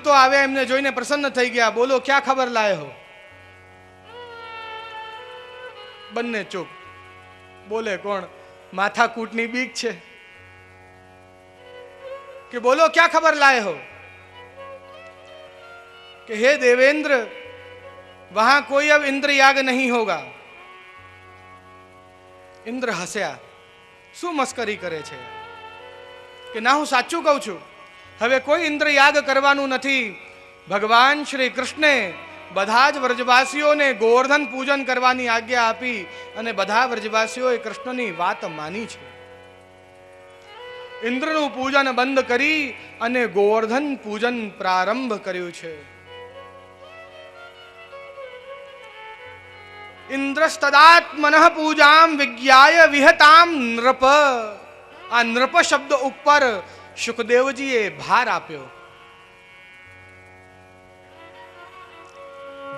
દૂતો આવ્યા, એમને જોઈને પ્રસન્ન થઈ ગયા. બોલો ક્યાં ખબર લાય હો? બંને ચૂપ. બોલે કોણ? માથાકૂટની બીક છે કે બોલો ક્યાં ખબર લાય હો? कि हे देवेंद्र, वहां कोई अब इंद्र याग नहीं होगा. इंद्र हस्या. શું મસ્કરી કરે છે કે ના, હું સાચું કહું છું. હવે કોઈ ઇન્દ્ર યાગ કરવાનું નથી. ભગવાન શ્રી કૃષ્ણે બધા જ વ્રજવાસીઓને ગોવર્ધન પૂજન કરવાની આજ્ઞા આપી અને બધા વ્રજવાસીઓએ કૃષ્ણની વાત માની છે. ઇન્દ્રનું પૂજન બંધ કરી અને ગોવર્ધન પૂજન પ્રારંભ કર્યું છે. ઇન્દ્રસ્તદાત્મનઃ પૂજામ વિજ્ઞાય વિહતામ નૃપ. આ નૃપ શબ્દ ઉપર શુકદેવજીએ ભાર આપ્યો.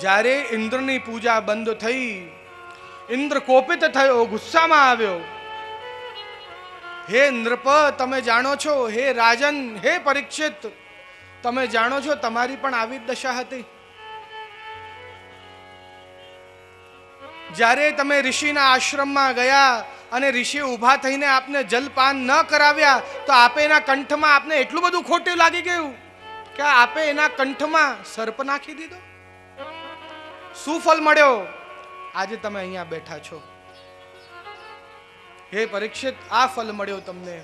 જ્યારે ઇન્દ્રની પૂજા બંધ થઈ, ઇન્દ્ર કોપિત થયો, ગુસ્સામાં આવ્યો. હે નૃપ, તમે જાણો છો, હે રાજન, હે પરીક્ષિત, તમે જાણો છો તમારી પણ આવી જ દશા હતી. જ્યારે તમે ઋષિના આશ્રમમાં ગયા અને ઋષિ ઊભા થઈને આપને જલપાન ન કરાવ્યા તો આપે એના કંઠમાં આપને એટલું બધું ખોટું લાગી ગયું કે આપે એના કંઠમાં સર્પ નાખી દીધો. શું ફળ મળ્યો? આજે તમે અહીંયા બેઠા છો. હે પરીક્ષિત, આ ફળ મળ્યો તમને.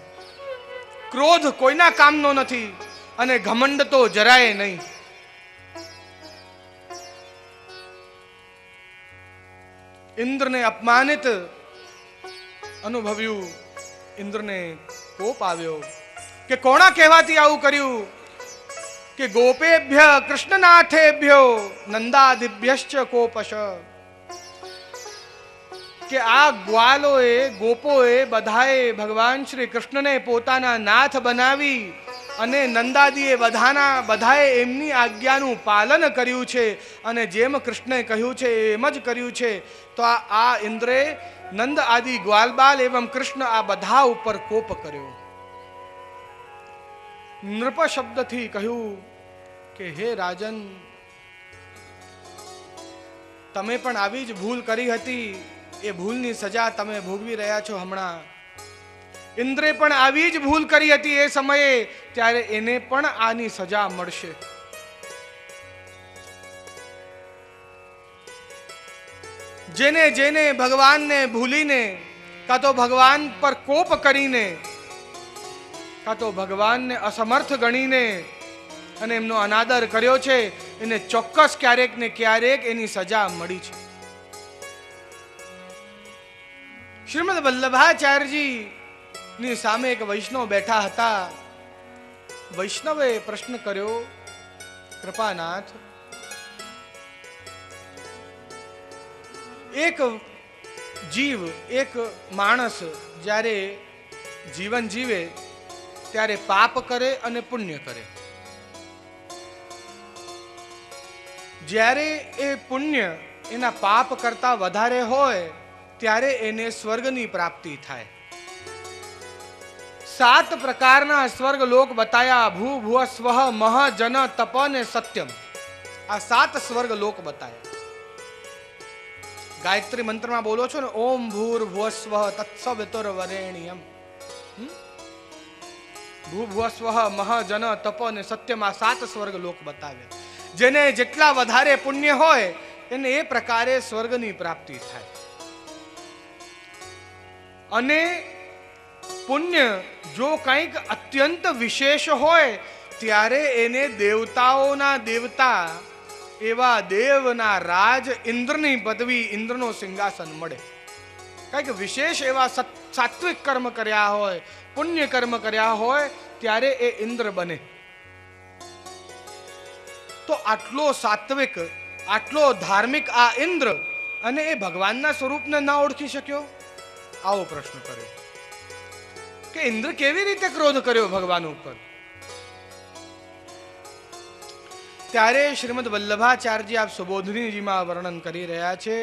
ક્રોધ કોઈના કામનો નથી અને ઘમંડ તો જરાય નહીં. ઇન્દ્રને અપમાનિત અનુભવ્યું. ઇન્દ્રને કોપ આવ્યો કે કોણા કહેવાથી આવું કર્યું? કે ગોપેભ્ય કૃષ્ણનાથેભ્યો નંદાદિભ્યશ્ચ કોપશ. કે આ ગ્વાલોએ, ગોપોએ બધાએ ભગવાન શ્રી કૃષ્ણને પોતાના નાથ બનાવી અને નંદાદીએ બધાએ એમની આજ્ઞાનું પાલન કર્યું છે અને જેમ કૃષ્ણે કહ્યું છે એમ જ કર્યું છે. તો આ ઇન્દ્રે નંદ આદિ ગ્વાલબાલ એવં કૃષ્ણ આ બધા ઉપર કોપ કર્યો. નૃપ શબ્દથી કહ્યું કે હે રાજન, તમે પણ આવી જ ભૂલ કરી હતી. એ ભૂલની સજા તમે ભોગવી રહ્યા છો હમણાં. ઇન્દ્રે પણ આવી જ ભૂલ કરી હતી એ સમયે, ત્યારે એને પણ આની સજા મળશે. જેને જેને ભગવાનને ભૂલીને, કાં તો ભગવાન પર કોપ કરીને, કાં તો ભગવાનને અસમર્થ ગણીને અને એમનો અનાદર કર્યો છે, એને ચોક્કસ ક્યારેક ને ક્યારેક એની સજા મળી છે. શ્રીમદ વલ્લભાચાર્યજી ની સામે એક વૈષ્ણવ બેઠા હતા. વૈષ્ણવે પ્રશ્ન કર્યો, કૃપાનાથ, એક જીવ, એક માણસ જ્યારે જીવન જીવે ત્યારે પાપ કરે અને પુણ્ય કરે. જ્યારે એ પુણ્ય એના પાપ કરતા વધારે હોય ત્યારે એને સ્વર્ગની પ્રાપ્તિ થાય. 7 પ્રકારના સ્વર્ગ લોક બતાયા. ભૂ ભુવ સ્વ મહ જન તપ ને સત્યમ. આ 7 સ્વર્ગ લોક બતાયા. ગાયત્રી મંત્રમાં બોલો છો ને, ઓમ ભૂર ભુવ સ્વ તત્સવિતુર્વરેણ્યમ. ભૂ ભુવ સ્વ મહ જન તપ ને સત્યમ. આ 7 સ્વર્ગ લોક બતાવ્યા. જેને જેટલા વધારે પુણ્ય હોય એને એ પ્રકારે સ્વર્ગની પ્રાપ્તિ થાય. અને પુણ્ય જો કંઈક અત્યંત વિશેષ હોય ત્યારે એને દેવતાઓના દેવતા એવા દેવના રાજ ઇન્દ્રની પદવી, ઇન્દ્રનો સિંહાસન મળે. કંઈક વિશેષ એવા સાત્વિક કર્મ કર્યા હોય, પુણ્ય કર્મ કર્યા હોય ત્યારે એ ઇન્દ્ર બને. તો આટલો સાત્વિક, આટલો ધાર્મિક આ ઇન્દ્ર, અને એ ભગવાનના સ્વરૂપને ના ઓળખી શક્યો? આવો પ્રશ્ન કર્યો કે ઇન્દ્ર કેવી રીતે ક્રોધ કર્યો ભગવાન ઉપર? ત્યારે શ્રીમદ વલ્લભાચાર્યજી આપ સુબોધનીજીમાં વર્ણન કરી રહ્યા છે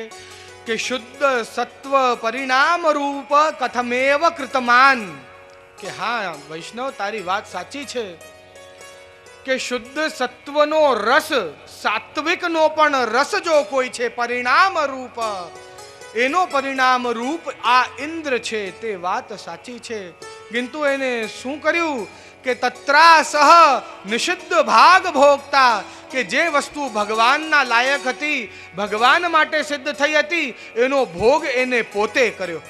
કે શુદ્ધ સત્વ પરિણામ રૂપ કથમેવ કૃતમાન. કે હા વૈષ્ણવ, તારી વાત સાચી છે કે શુદ્ધ સત્વનો રસ, સાત્વિકનો પણ રસ જો કોઈ છે પરિણામ રૂપ, એનો પરિણામ રૂપ આ ઇન્દ્ર છે. તે વાત સાચી છે. કિંતુ એને શું કર્યું કે તત્રા સહ નિષિદ્ધ ભાગ ભોગતા, કે જે વસ્તુ ભગવાનના લાયક હતી, ભગવાન માટે સિદ્ધ થઈ હતી, એનો ભોગ એને પોતે કર્યો.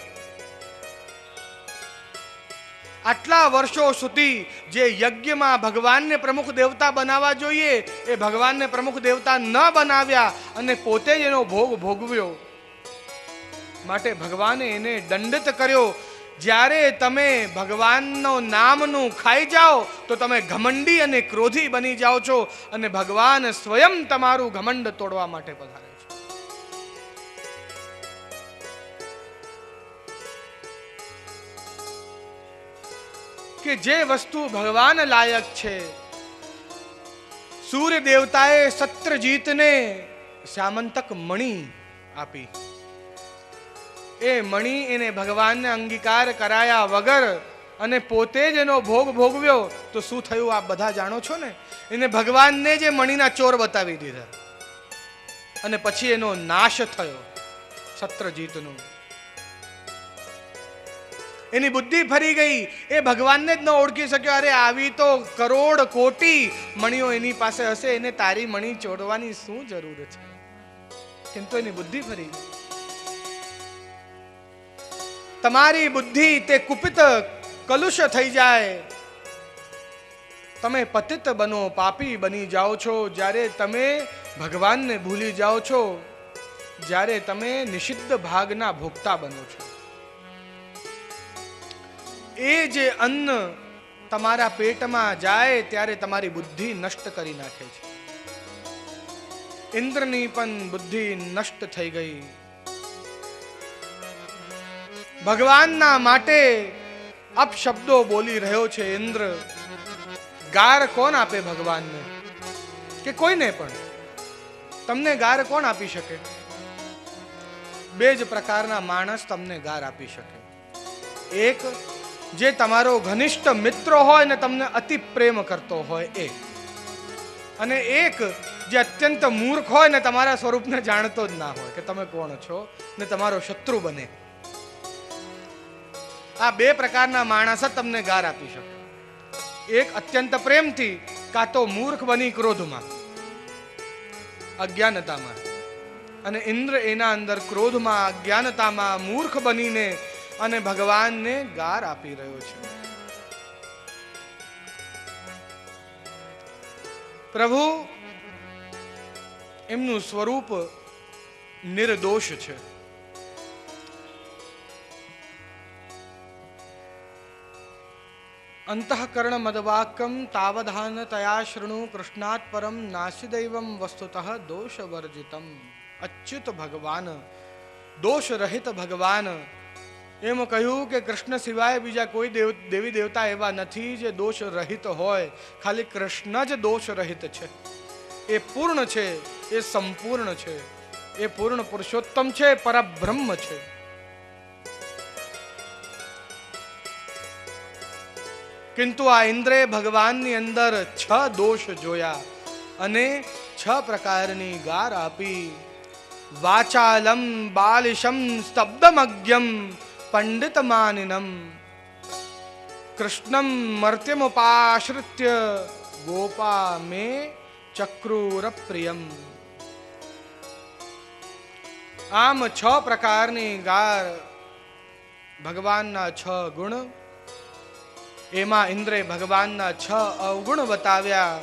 આટલા વર્ષો સુધી જે યજ્ઞમાં ભગવાનને પ્રમુખ દેવતા બનાવવા જોઈએ એ ભગવાનને પ્રમુખ દેવતા ન બનાવ્યા અને પોતે જ એનો ભોગ ભોગવ્યો. માટે ભગવાને એને દંડિત કર્યો. જ્યારે તમે ભગવાનનો નામનું ખાઈ જાઓ તો તમે ઘમંડી અને ક્રોધી બની જાઓ છો અને ભગવાન સ્વયં તમારું ઘમંડ તોડવા માટે પધારે છે. કે જે વસ્તુ ભગવાન લાયક છે, સૂર્ય દેવતાએ સત્રજીતને શ્યામંતક મણિ આપી. એ મણિ એને ભગવાનને અંગીકાર કરાયા વગર અને પોતે જ એનો ભોગ ભોગવ્યો તો શું થયું આપ બધા જાણો છો ને. એને ભગવાનને જે મણિના ચોર બતાવી દીધા અને પછી એનો નાશ થયો સત્રજીતનો. એની બુદ્ધિ ફરી ગઈ. એ ભગવાનને જ ન ઓળખી શક્યો. અરે આવી તો કરોડ કોટી મણીઓ એની પાસે હશે, એને તારી મણી ચોરવાની શું જરૂર છે. କିନ୍ତୁ એની બુદ્ધિ ફરી ગઈ. તમારી બુદ્ધિ તે કુપિત કલુષ થઈ જાય, તમે પતિત બનો, પાપી બની જાઓ છો. જ્યારે તમે ભગવાનને ભૂલી જાઓ છો, જ્યારે તમે નિષિદ્ધ ભાગના ભોગતા બનો છો. એ જે અન્ન તમારા પેટમાં જાય ત્યારે તમારી બુદ્ધિ નષ્ટ કરી નાખે છે. ઇન્દ્રની પણ બુદ્ધિ નષ્ટ થઈ ગઈ. ભગવાનના માટે અપશબ્દો બોલી રહ્યો છે ઇન્દ્ર. ગાર કોણ આપે ભગવાનને? કે કોઈને પણ? તમને ગાર કોણ આપી શકે? બે જ પ્રકારના માણસ તમને ગાર આપી શકે. એક જે તમારો ઘનિષ્ઠ મિત્ર હોય ને તમને અતિ પ્રેમ કરતો હોય એ, અને એક જે અત્યંત મૂર્ખ હોય ને તમારા સ્વરૂપને જાણતો જ ના હોય કે તમે કોણ છો ને તમારો શત્રુ બને. આ બે પ્રકારના માણસ જ તમને ગાર આપી શકે. એક અત્યંત પ્રેમથી, કાં તો મૂર્ખ બની ક્રોધમાં, અજ્ઞાનતામાં. અને ઇન્દ્ર એના અંદર ક્રોધમાં, અજ્ઞાનતામાં, મૂર્ખ બનીને અને ભગવાનને ગાર આપી રહ્યો છે. પ્રભુ એમનું સ્વરૂપ નિર્દોષ છે. અંતઃકરણ મદવાક્યમ તાવધાન તયા શૃણુ કૃષ્ણાત પરમ નાસિદૈવમ વસ્તુતઃ દોષ વર્જિતમ. અચ્યુત ભગવાન, દોષ રહિત ભગવાન. એમ કહ્યું કે કૃષ્ણ સિવાય બીજા કોઈ દેવી દેવતા એવા નથી જે દોષ રહિત હોય. ખાલી કૃષ્ણ જ દોષ રહિત છે. એ પૂર્ણ છે, એ સંપૂર્ણ છે, એ પૂર્ણ પુરુષોત્તમ છે, પરબ્રહ્મ છે. કિંતુ આ ઇન્દ્રે ભગવાનની અંદર 6 દોષ જોયા અને 6 પ્રકારની ગાર આપી. વાચાલમ બાલિશમ સ્તબ્ધમજ્ઞમ પંડિત માનિનમ કૃષ્ણમ મર્ત્યમુપાશ્રિત્ય ગોપા મે ચક્રુર પ્રિયમ. આમ 6 પ્રકારની ગાર, ભગવાનના 6 ગુણ. એમાં ઇન્દ્રે ભગવાનના 6 અવગુણ બતાવ્યા.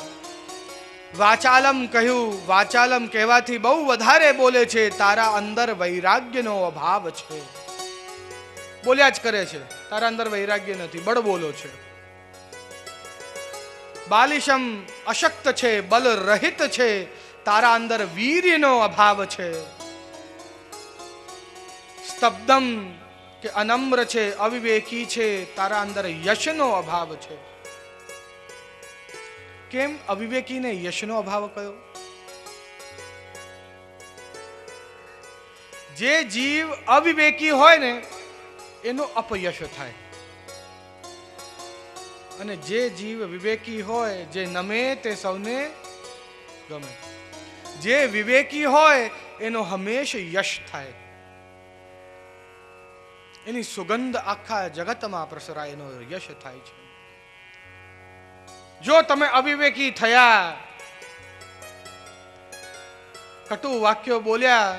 વાચાલમ કહ્યું. વાચાલમ કહેવાથી બહુ વધારે બોલે છે. તારા અંદર વૈરાગ્યનો અભાવ છે. બોલ્યા જ કરે છે, તારા અંદર વૈરાગ્ય નથી, બળ બોલો છે. બાલિશમ અશક્ત છે, બલ રહિત છે, તારા અંદર વીર્યનો અભાવ છે. સ્તબ્ધમ કે અનમ્ર છે, અવિવેકી છે, તારા અંદર યશનો અભાવ છે. કેમ અવિવેકીને યશનો અભાવ કયો? જે જીવ અવિવેકી હોય ને એનો અપયશ થાય. અને જે જીવ વિવેકી હોય, જે નમે તે સૌને ગમે. જે વિવેકી હોય એનો હંમેશ યશ થાય, એની સુગંધ આખા જગતમાં પ્રસરાય, એનો યશ થાય છે. જો તમે અવિવેકી થયા, કટુ વાક્યો બોલ્યા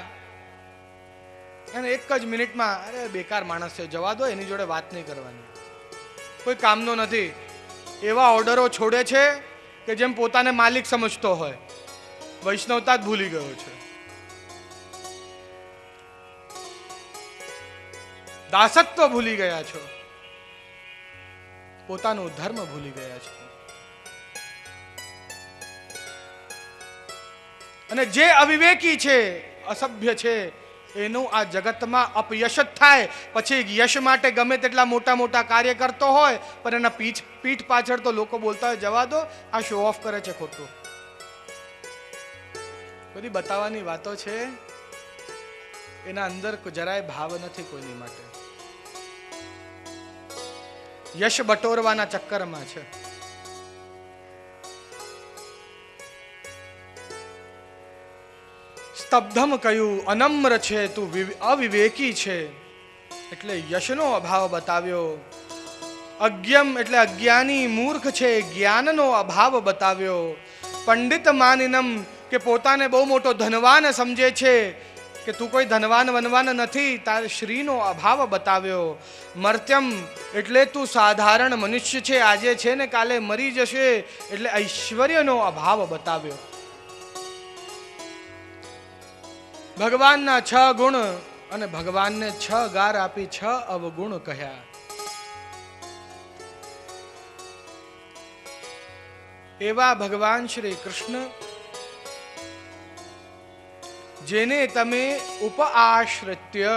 અને એક જ મિનિટમાં અરે બેકાર માણસ છે, જવા દો, એની જોડે વાત નહીં કરવાની, કોઈ કામનો નથી, એવા ઓર્ડરો છોડે છે કે જેમ પોતાને માલિક સમજતો હોય. વૈષ્ણવતા જ ભૂલી ગયો છે, દાસત્વ ભૂલી ગયા છો, પોતાનો ધર્મ ભૂલી ગયા છે. અને જે અવિવેકી છે, અસભ્ય છે, એનું આ જગતમાં અપયશ જ થાય. પછી યશ માટે ગમે તેટલા મોટા મોટા કાર્ય કરતો હોય, પણ એના પીઠ પાછળ તો લોકો બોલતા હોય જવા દો, આ શો ઓફ કરે છે ખોટું. બધી બતાવવાની વાતો છે, એના અંદર જરાય ભાવ નથી કોઈની માટે. યશ બટોરવાના ચક્કરમાં છે. સ્તબ્ધમ કહ્યું, અનમ્ર છે તું, અવિવેકી છે એટલે યશનો અભાવ બતાવ્યો. અજ્ઞમ એટલે અજ્ઞાની, મૂર્ખ છે, જ્ઞાનનો અભાવ બતાવ્યો. પંડિત માનિનમ કે પોતાને બહુ મોટો ધનવાન સમજે છે કે તું કોઈ ધનવાન વનવાન નથી, તારે શ્રીનો અભાવ બતાવ્યો. મર્ત્યમ એટલે તું સાધારણ મનુષ્ય છે, આજે છે ને કાલે મરી જશે, એટલે ઐશ્વર્યનો અભાવ બતાવ્યો. ભગવાનના 6 ગુણ અને ભગવાનને 6 ગાર આપી 6 અવગુણ કહ્યા. એવા ભગવાન શ્રી કૃષ્ણ જેને તમે ઉપઆશ્રિત્ય,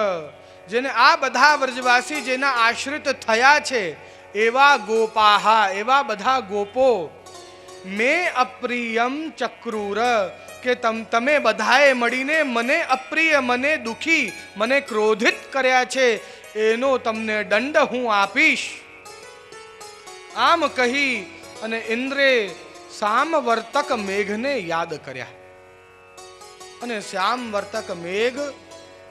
જેને આ બધા વ્રજવાસી જેના આશ્રિત થયા છે, એવા ગોપાહા, એવા બધા ગોપો, મે અપ્રિયમ ચક્રુર કે તમે બધાએ મળીને મને અપ્રિય, મને દુખી, મને ક્રોધિત કર્યા છે, એનો તમને દંડ હું આપીશ. આમ કહી અને ઇન્દ્રે સામવર્તક મેઘને યાદ કર્યા. અને શ્યામવર્તક મેઘ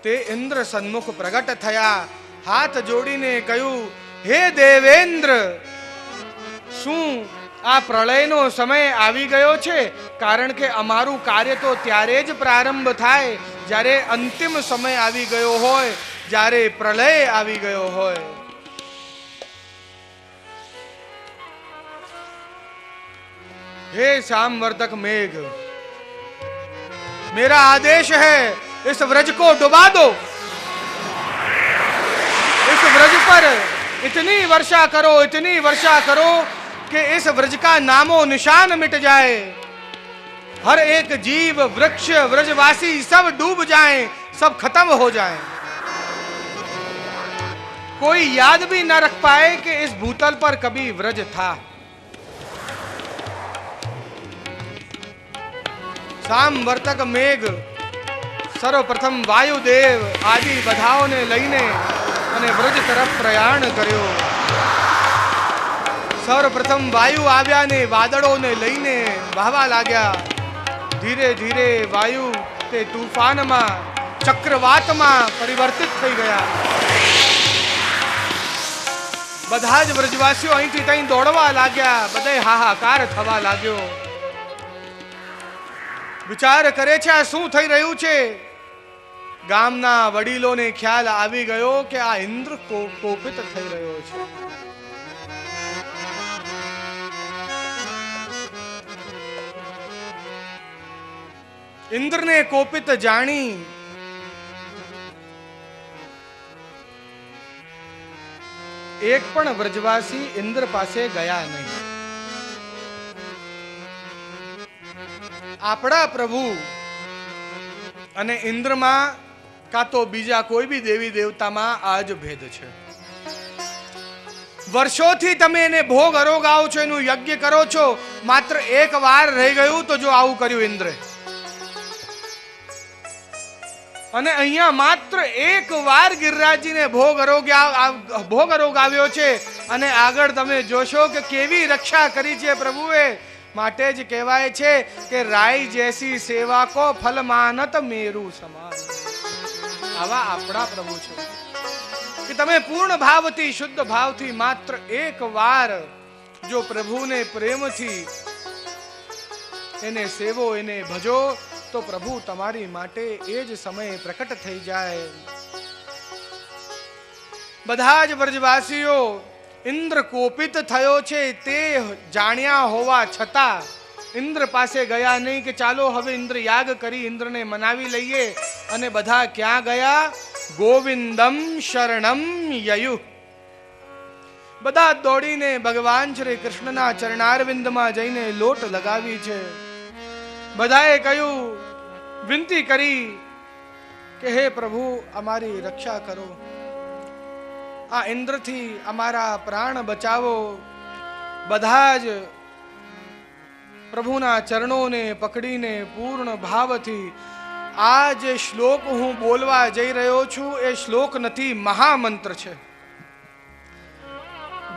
તે ઇન્દ્ર સન્મુખ પ્રગટ થયા. હાથ જોડીને કહ્યું, હે દેવેન્દ્ર, શું આ પ્રળયનો સમય આવી ગયો છે? કારણ કે અમારું કાર્ય તો ત્યારે જ પ્રારંભ થાય જ્યારે અંતિમ સમય આવી ગયો હોય, જ્યારે પ્રલય આવી ગયો હોય. हे श्यामवर्तक मेघ, मेरा आदेश है इस व्रज को डुबा दो, इस व्रज पर इतनी वर्षा करो, इतनी वर्षा करो कि इस व्रज का नामो निशान मिट जाए, हर एक जीव, वृक्ष, व्रजवासी सब डूब जाएं, सब खत्म हो जाएं, कोई याद भी न रख पाए कि इस भूतल पर कभी व्रज था. સામવર્તક મેઘ સર્વપ્રથમ વાયુદેવ આદિ બધાઓને લઈને અને વ્રજ તરફ પ્રયાણ કર્યો. સર્વપ્રથમ વાયુ આવ્યા ને વાદળોને લઈને વહાવા લાગ્યા. ધીરે ધીરે વાયુ તે તૂફાનમાં, ચક્રવાતમાં પરિવર્તિત થઈ ગયા. બધા જ વ્રજવાસીઓ અહીંથી ત્યાં દોડવા લાગ્યા. બધે હાહાકાર થવા લાગ્યો. વિચાર કરે છે આ શું થઈ રહ્યું છે? ગામના વડીલોને ખ્યાલ આવી ગયો કે આ ઇન્દ્ર કોપિત થઈ રહ્યો છે. ઇન્દ્રને કોપિત જાણી એક પણ વ્રજવાસી ઇન્દ્ર પાસે ગયા નહીં. આપણા પ્રભુ અને ઇન્દ્રમાં કાં તો બીજા કોઈ બી દેવી દેવતામાં આ જ ભેદ છે. વર્ષોથી તમે એને ભોગ અરોગાવો છો, એનું યજ્ઞ કરો છો, માત્ર એક વાર રહી ગયું તો જો આવું કર્યું ઇન્દ્રે. અને અહીંયા માત્ર એક વાર ગિરિરાજજીને ભોગ રોગ આવ્યો છે અને આગળ તમે જોશો કે કેવી રક્ષા કરી છે પ્રભુએ. માટે જ કહેવાય છે કે રાય જેસી સેવા કો ફલ માનત મેરુ સમાન. આવા આપણા પ્રભુ છે કે તમે પૂર્ણ ભાવથી શુદ્ધ ભાવથી માત્ર એક વાર જો પ્રભુને પ્રેમથી એને સેવો, એને ભજો, તો પ્રભુ તમારી માટે એ જ સમયે પ્રકટ થઈ જાય. બધા જ વ્રજવાસીઓ ઇન્દ્ર કોપિત થયો છે તે જાણ્યા હોવા છતાં ઇન્દ્ર પાસે ગયા નહીં કે ચાલો હવે ઇન્દ્ર યાગ કરી ઇન્દ્રને મનાવી લઈએ. અને બધા ક્યાં ગયા? ગોવિંદમ શરણમ યયુ. બધા દોડીને ભગવાન શ્રી કૃષ્ણના ચરણારવિંદમાં જઈને લોટ લગાવી છે. બધાએ કહ્યું, વિનંતી કરી કે હે પ્રભુ અમારી રક્ષા કરો, આ ઇન્દ્રથી અમારા પ્રાણ બચાવો. બધા જ પ્રભુના ચરણોને પકડીને પૂર્ણ ભાવથી આ જે શ્લોક હું બોલવા જઈ રહ્યો છું એ શ્લોક નથી, મહામંત્ર છે.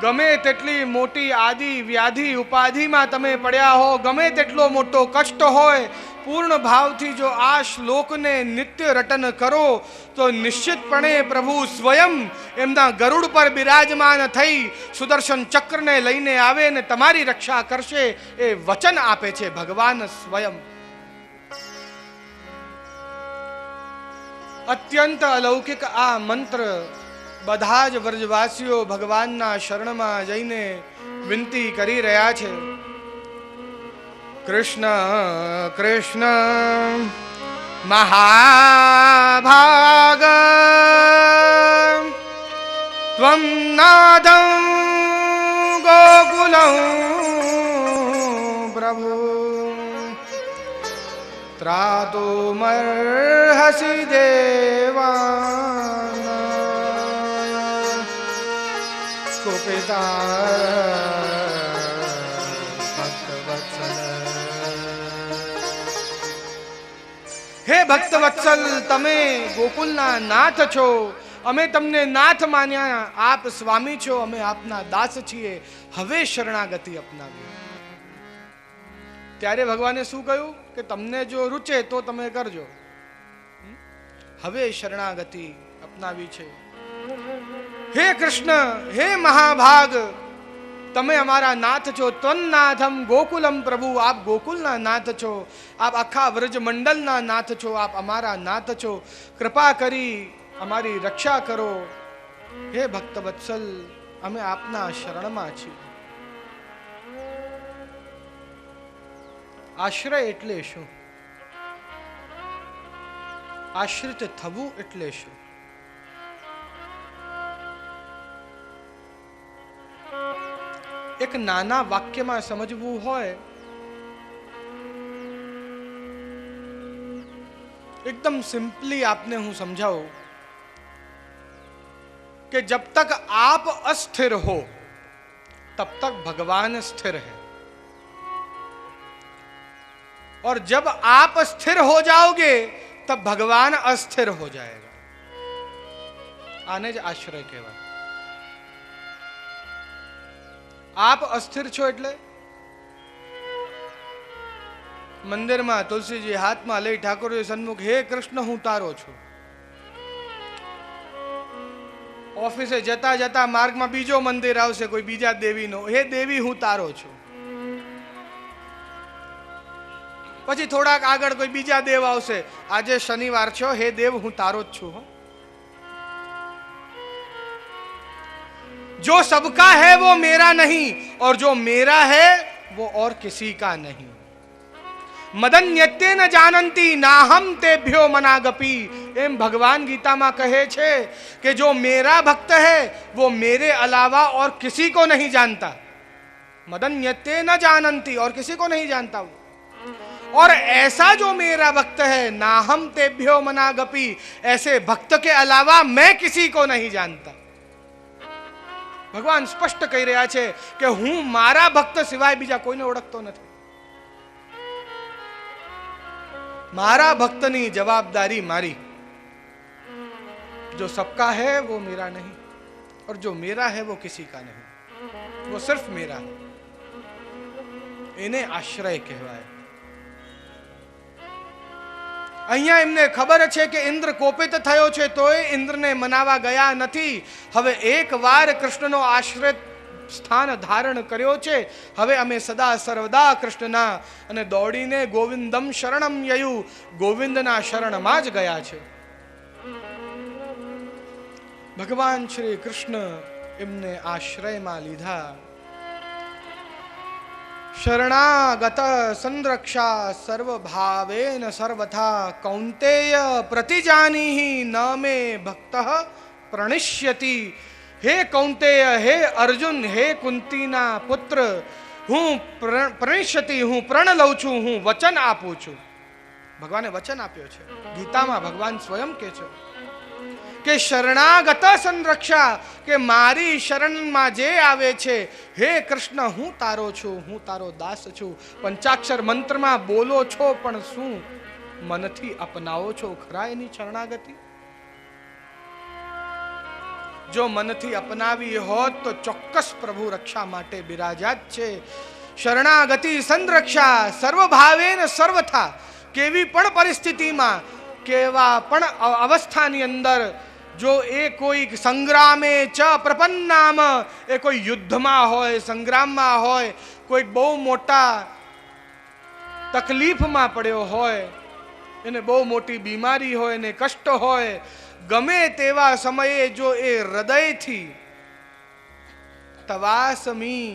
ગમે તેટલી મોટી આદિ વ્યાધિ ઉપાધિમાં તમે પડ્યા હો, ગમે તેટલો મોટો કષ્ટ હોય, પૂર્ણ ભાવથી જો આ શ્લોકને નિત્ય રટન કરો તો નિશ્ચિતપણે પ્રભુ સ્વયં એમના ગરુડ પર બિરાજમાન થઈ સુદર્શન ચક્રને લઈને આવે ને તમારી રક્ષા કરશે. એ વચન આપે છે ભગવાન સ્વયં. અત્યંત અલૌકિક આ મંત્ર બધા જ વ્રજવાસીઓ ભગવાનના શરણમાં જઈને વિનંતી કરી રહ્યા છે. કૃષ્ણ કૃષ્ણ મહાભાગ ત્વં નાદં ગોકુલં પ્રભુ ત્રાતુમર્હસि દેવાન હે ભક્તવત્સલ, તમે ગોકુલના નાથ છો, અમે તમને નાથ માન્યા, આપ સ્વામી છો, અમે આપના દાસ છીએ, હવે શરણાગતિ અપનાવી. ત્યારે ભગવાને શું કહ્યું કે તમને જો રૂચે તો તમે કરજો, હવે શરણાગતિ અપનાવી છે. હે કૃષ્ણ, હે મહાભાગ, તમે અમારા નાથ છો. ત્વન્નાથમ ગોકુલમ પ્રભુ, આપ ગોકુલના નાથ છો, આપ આખા વ્રજ મંડલના નાથ છો, આપ અમારા નાથ છો. કૃપા કરી અમારી રક્ષા કરો. હે ભક્તવત્સલ, અમે આપના શરણમાં છીએ. આશ્રય એટલે શું? આશ્રિત થવું એટલે શું? એક નાના વાક્યમાં સમજવું હોય, एकदम सिंपली आपने हूं समझाओ कि जब तक आप अस्थिर हो तब तक भगवान स्थिर है, और जब आप स्थिर हो जाओगे तब भगवान अस्थिर हो जाएगा. आने ज आश्रय कहेवाय. आप अस्थिर छो એટલે મંદિરમાં તુલસીજી હાથમાં લઈ ઠાકોરજી સન્મુખ, હે કૃષ્ણ હું તારો છું. ઓફિસે જતા જતા માર્ગમાં બીજો મંદિર આવશે, કોઈ બીજા દેવીનો, હે દેવી હું તારો છું. પછી થોડાક આગળ કોઈ બીજા દેવ આવશે, આજે શનિવાર છો, હે દેવ હું તારો જ છું. जो सबका है वो मेरा नहीं, और जो मेरा है वो और किसी का नहीं. मदन्यते न जानंती नाहम तेभ्यो मनागपी. एम भगवान गीता में कहे छे कि जो मेरा भक्त है वो मेरे अलावा और किसी को नहीं जानता. मदन्यते न जानंती, और किसी को नहीं जानता वो. और ऐसा जो मेरा भक्त है, नाहम तेभ्यो मनागपी, ऐसे भक्त के अलावा मैं किसी को नहीं जानता. ભગવાન સ્પષ્ટ કહી રહ્યા છે કે હું મારા ભક્ત સિવાય બીજા કોઈને ઓળખતો નથી. મારા ભક્તની જવાબદારી મારી. जो सबका है वो मेरा नहीं, और जो मेरा है वो किसी का नहीं, वो सिर्फ मेरा है. એને આશ્રય કહેવાય. અહીંયા એમને ખબર છે કે ઇન્દ્ર કોપિત થયો છે, તોય ઇન્દ્રને મનાવા ગયા નથી. હવે એકવાર કૃષ્ણનો આશ્રય સ્થાન ધારણ કર્યો છે. હવે અમે સદા સર્વદા કૃષ્ણના, અને દોડીને ગોવિંદમ શરણમ યયુ, ગોવિંદના શરણમાં જ ગયા છે. ભગવાન શ્રી કૃષ્ણ એમને આશ્રયમાં લીધા. શરણાગત સંરક્ષા સર્વભાવેન સર્વથા કૌંતેય પ્રતિજાનીહિ ન મે ભક્તઃ પ્રણિષ્યતિ. હે કૌંતેય, હે અર્જુન, હે કુંતીના પુત્ર, હું પ્રણિષ્યતિ, હું પ્રણ લઉં છું, હું વચન આપું છું. ભગવાને વચન આપ્યો છે. ગીતામાં ભગવાન સ્વયં કહે છે કે શરણાગત સંરક્ષા, કે મારી શરણમાં જે આવે છે, હે કૃષ્ણ હું તારો છું, હું તારો દાસ છું. પંચાક્ષર મંત્રમાં બોલો છો, પણ શું મનથી અપનાવો છો ખરા એની શરણાગતિ? જો મનથી અપનાવી હોત તો ચોક્કસ પ્રભુ રક્ષા માટે બિરાજ્યા જ છે. શરણાગતિ સંરક્ષા સર્વભાવેન સર્વથા, કેવી પણ પરિસ્થિતિમાં, કેવા પણ અવસ્થાની અંદર, જો એ કોઈ સંગ્રામે ચ પ્રપન્નામ, એ કોઈ યુદ્ધમાં હોય, સંગ્રામમાં હોય, કોઈ બહુ મોટા તકલીફમાં પડ્યો હોય, એને બહુ મોટી બીમારી હોય, એને કષ્ટ હોય, ગમે તેવા સમયે જો એ હૃદયથી તવાસમી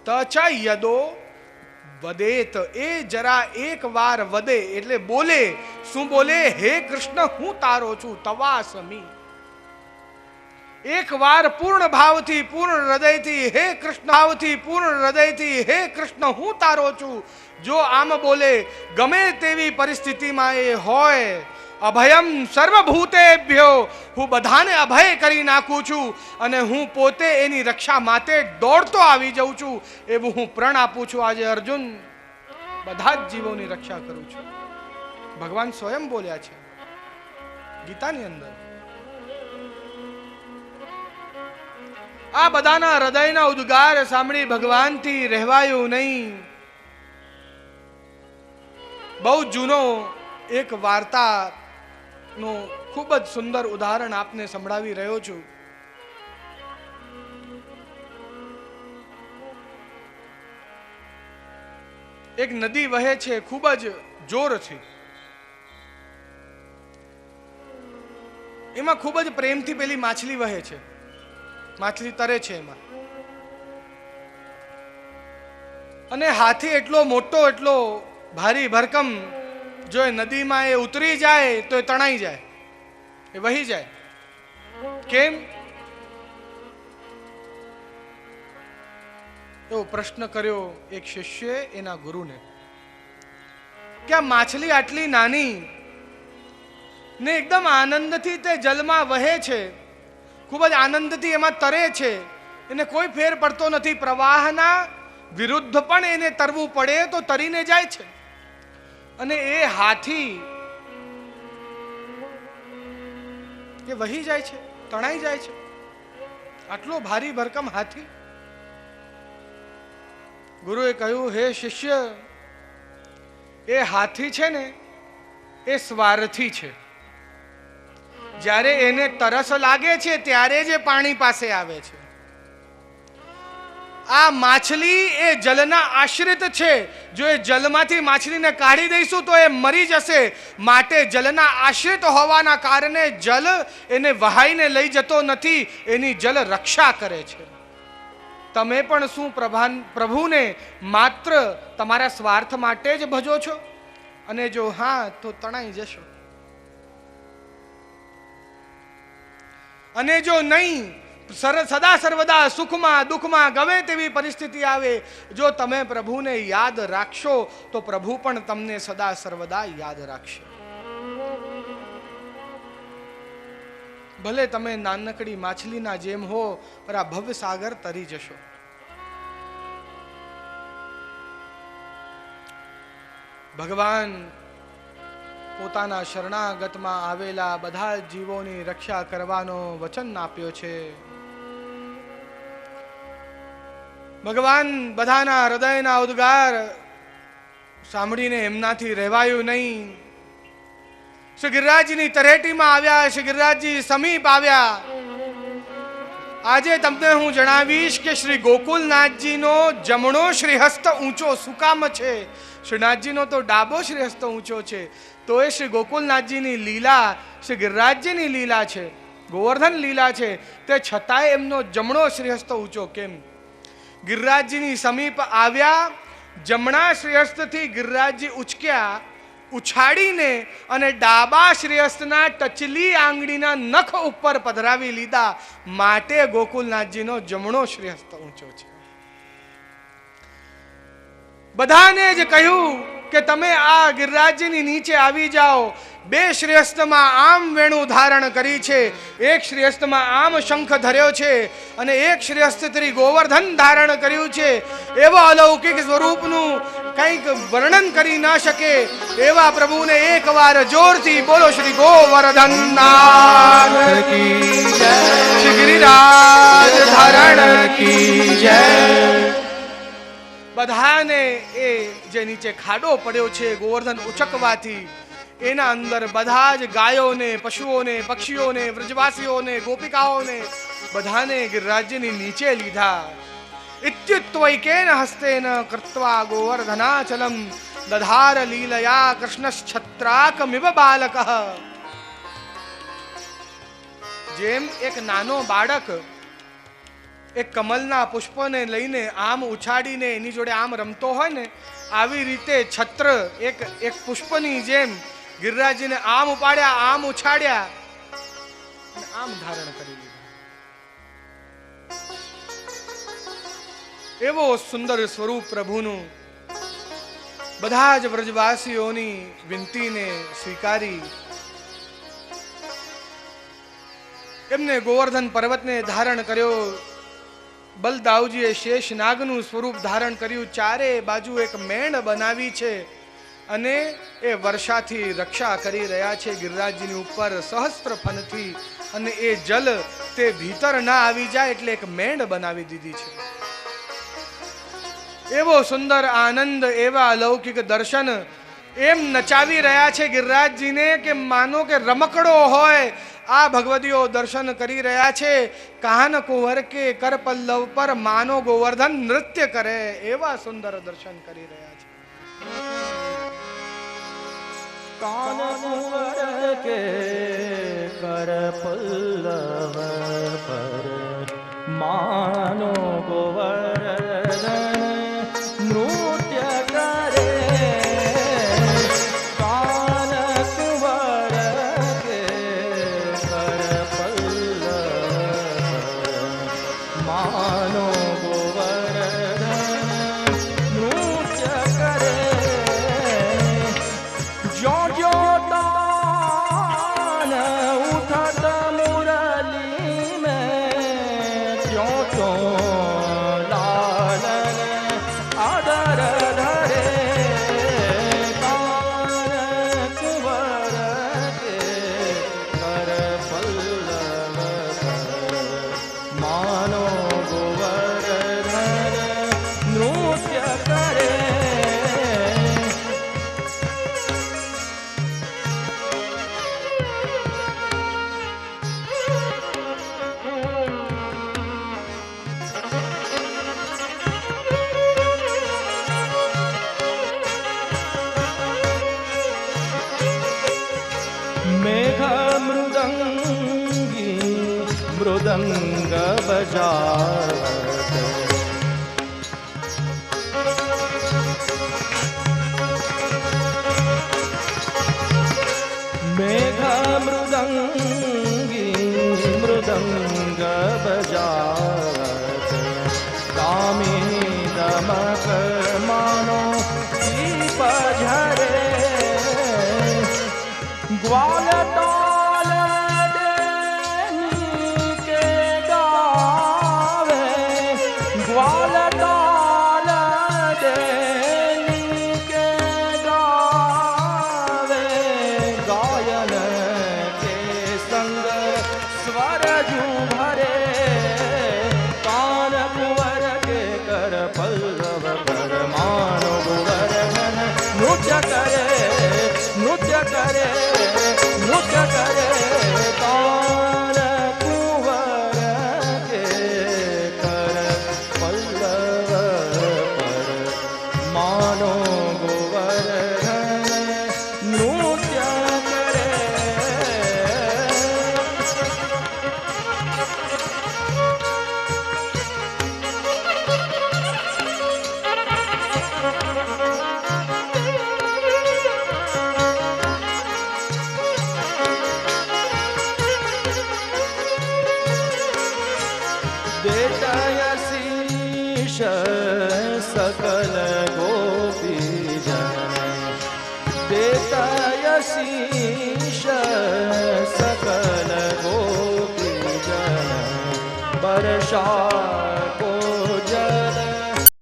તચ યદો વદેત, એ જરા એક વાર વદે એટલે બોલે. શું બોલે? હે કૃષ્ણ હું તારો છું, તવાસમી. એક વાર પૂર્ણ ભાવથી, પૂર્ણ હૃદયથી, હે કૃષ્ણ ભાવથી, પૂર્ણ હૃદયથી, હે કૃષ્ણ હું તારો છું. જો આમ બોલે, ગમે તેવી પરિસ્થિતિમાં એ હોય, અભયમ સર્વભૂતેભ્યો, હું બધાને અભય કરી નાખું છું, અને હું પોતે એની રક્ષા માટે દોડતો આવી જાઉં છું, એવું હું પ્રણ આપું છું. આજે અર્જુન, બધા જ જીવોની રક્ષા કરું છું. ભગવાન સ્વયં બોલ્યા છે ગીતાની અંદર. આ બધાના હૃદયના ઉદ્ગાર સાંભળી ભગવાનથી રહેવાયું નહીં. બહુ જૂનો એક વાર્તા નું ખૂબ જ સુંદર ઉદાહરણ આપને સંભળાવી રહ્યો છું. એક નદી વહે છે ખૂબ જ જોરથી. એમાં ખૂબ જ પ્રેમથી પેલી માછલી વહે છે. માછલી તરે છે એમાં, અને હાથી એટલો મોટો, એટલો ભારી ભરકમ, જો એ નદીમાં એ ઉતરી જાય તો એ તણાઈ જાય, એ વહી જાય. કેમ? એવો પ્રશ્ન કર્યો એક શિષ્યએ એના ગુરુને કે આ માછલી આટલી નાની ને એકદમ આનંદથી તે જલમાં વહે છે, ખૂબ જ આનંદથી એમાં તરે છે, એને કોઈ ફેર પડતો નથી. પ્રવાહના વિરુદ્ધ પણ એને તરવું પડે તો તરીને જાય છે. અને એ હાથી એ વહી જાય છે, તણાઈ જાય છે. આટલો ભારી ભરકમ હાથી. ગુરુએ કહ્યું, હે શિષ્ય, એ હાથી છે ને એ સ્વાર્થી છે. જ્યારે એને તરસ લાગે છે ત્યારે જ પાણી પાસે આવે છે. આ માછલી એ જલના આશ્રિત છે. જો એ જલમાંથી માછલીને કાઢી દઈશું તો એ મરી જશે. માટે જલના આશ્રિત હોવાના કારણે જલ એને વહાઈને લઈ જતો નથી, એની જલ રક્ષા કરે છે. તમે પણ શું પ્રભુને માત્ર તમારા સ્વાર્થ માટે જ ભજો છો? અને જો હા, તો તણાઈ જશો. અને જો નહીં, સદા સર્વદા સુખમાં દુઃખમાં ગમે તેવી પરિસ્થિતિ આવે, જો તમે પ્રભુને યાદ રાખશો તો પ્રભુ પણ તમને સદા સર્વદા યાદ રાખશે. ભલે તમે નાનકડી માછલીના જેમ હો, પર આ ભવ સાગર તરી જશો. ભગવાન પોતાના શરણાગતમાં આવેલા બધા જીવોની રક્ષા કરવાનો વચન આપ્યો છે. ભગવાન બધાના હૃદયના ઉદ્ગાર સાંભળીને એમનાથી રહેવાયું નહીં. શ્રી ગિરિરાજની તરેટીમાં આવ્યા, શ્રી ગિરિરાજજી સમીપ આવ્યા. આજે તમને હું જણાવીશ કે શ્રી ગોકુલનાથજીનો જમણો શ્રીહસ્ત ઊંચો શું કામ છે. શ્રીનાથજીનો તો ડાબો શ્રીહસ્ત ઊંચો છે, તો એ શ્રી ગોકુલનાથજીની લીલા, શ્રી ગિરિરાજજીની લીલા છે, ગોવર્ધન લીલા છે, તે છતાંય એમનો જમણો શ્રીહસ્ત ઊંચો કેમ? ગિરિરાજજીની સમીપ આવ્યા, જમણા શ્રીહસ્તથી ગિરિરાજજી ઉચક્યા, ઉછાડીને અને ડાબા શ્રેયસ્તના ટચલી આંગળીના નખ ઉપર પધરાવી લીધા. માટે ગોકુલનાથજીનો જમણો શ્રેયસ્ત ઊંચો છે. બધાને જ કહ્યું કે તમે આ ગિરિરાજજીની નીચે આવી જાઓ. બે શ્રેયસ્તમાં આમ વેણું ધારણ કરી છે, એક શ્રેયસ્તમાં આમ શંખ ધર્યો છે અને એક શ્રેયસ્તથી ગોવર્ધન ધારણ કર્યું છે. એવા અલૌકિક સ્વરૂપનું કંઈક વર્ણન કરી ના શકે એવા પ્રભુને એકવાર જોરથી બોલો શ્રી ગોવર્ધન નાથ કી જય, શ્રી ગિરિરાજ ધારણ કી જય. બધાને એ જે નીચે ખાડો પડ્યો છે ગોવર્ધન ઉચકવાથી, એના અંદર બધા જ ગાયોને, પશુઓને, પક્ષીઓને, વ્રજવાસીઓને, ગોપિકાઓને બધાને ગિરિરાજજીની નીચે લીધા. ઇત્યુત્વૈકેન હસ્તેન કૃત્વા ગોવર્ધનાચલમ દધાર લીલયા કૃષ્ણશ્છત્રાકમિવ બાલકઃ. જેમ એક નાનો બાળક એક કમલના પુષ્પને લઈને આમ ઉછાડીને એની જોડે આમ રમતો હોય ને, આવી રીતે છત્ર એક પુષ્પની જેમ ગિરિરાજજીને આમ ઉપાડ્યા, આમ ઉછાડ્યા, આમ ધારણ કરી લીધા. એવો સુંદર સ્વરૂપ પ્રભુનું. બધા જ વ્રજવાસીઓની વિનંતીને સ્વીકારી એમને ગોવર્ધન પર્વતને ધારણ કર્યો. બલદાવજીએ શેષ નાગનું સ્વરૂપ ધારણ કર્યું. ચારે બાજુ એક મેણ બનાવી છે અને એ વર્ષાથી રક્ષા કરી રહ્યા છે ગિરિરાજજીની ઉપર સહસ્ત્ર ફનથી. અને એ જલ તે ભીતર ના આવી જાય એટલે એક મેણ બનાવી દીધી છે. એવો સુંદર આનંદ, એવા અલૌકિક દર્શન એમ નચાવી રહ્યા છે ગિરિરાજજીને કે માનો કે રમકડો હોય આ ભગવદીઓ દર્શન કરી રહ્યા છે. કાન કુંવર કે કર પલ્લવ પર માનો ગોવર્ધન નૃત્ય કરે, એવા સુંદર દર્શન કરી રહ્યા છે. કાન કુંવર કે કર પલ્લવ પર માનો ગોવર્ધન નૃત્ય કરે. કાન કુંવર કે કર પલ્લવ માનો ગોવર્ધન નૃત્ય કરે. જો જો તાન ઉઠત મુરલી મેં ત્યો ત્યો લાલન આદર ધરે. કાન કુંવર કે કર પલ્લવ માનો ગોવર્ધન નૃત્ય કરે. મેઘ મૃદંગી મૃદંગ બજાવત. મેઘ મૃદંગી મૃદંગ બજાવત. કામિની દમક માનો દીપ ઝરે. ગ્વાલ તાલ દેની કે ગાવે. ગ્વાલ તાલ દેની કે ગાવે. नृत्य करे नृत्य करे नृत्य करे काल कुंवर के कर पल्लव पर मानो गोवर्धन नृत्य करे देतयशीष सकल गोपीजन देतयशीष सकल गोपीजन वर्षा